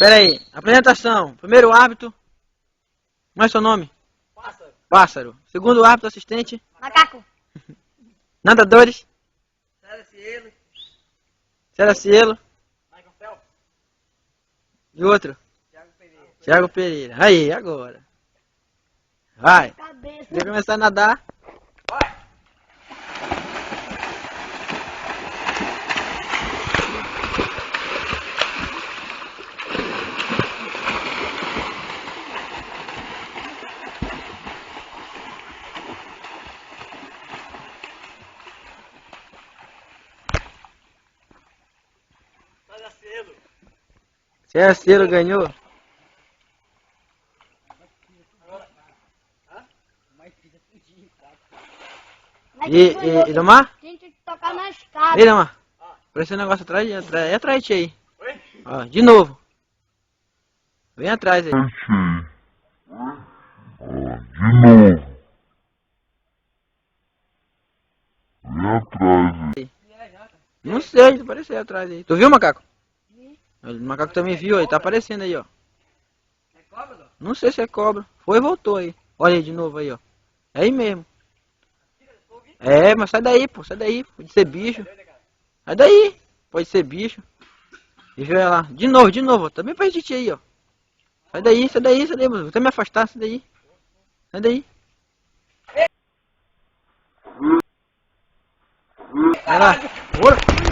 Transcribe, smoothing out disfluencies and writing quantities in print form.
Pera aí. Apresentação. Primeiro árbitro. Como é seu nome? Pássaro. Pássaro. Segundo árbitro, assistente. Macaco. Nadadores. César Cielo. César Cielo. Michael Phelps. E outro. Thiago Pereira. Thiago Pereira. Aí, agora. Vai. Cabeça. Quer começar a nadar? Vai. César Cielo. César Cielo ganhou. E Domar? Tem que tocar na escada. Ei, Domar. Apareceu um negócio atrás é atrás de ti aí. Oi? Ó, de novo. Vem atrás aí. De novo. Vem atrás aí. Não sei, apareceu atrás aí. Tu viu, macaco? O macaco também viu aí, tá aparecendo aí, ó. É cobra, Dó? Não sei se é cobra. Foi e voltou aí. Olha aí de novo aí, ó. É aí mesmo. É, mas sai daí, pô. Sai daí. Pode ser bicho. Sai daí. Pode ser bicho. Deixa eu ver lá. De novo. Tá bem perto de ti aí, ó. Sai daí, mano. Vou até me afastar, sai daí. Sai daí. Vai lá. Bora.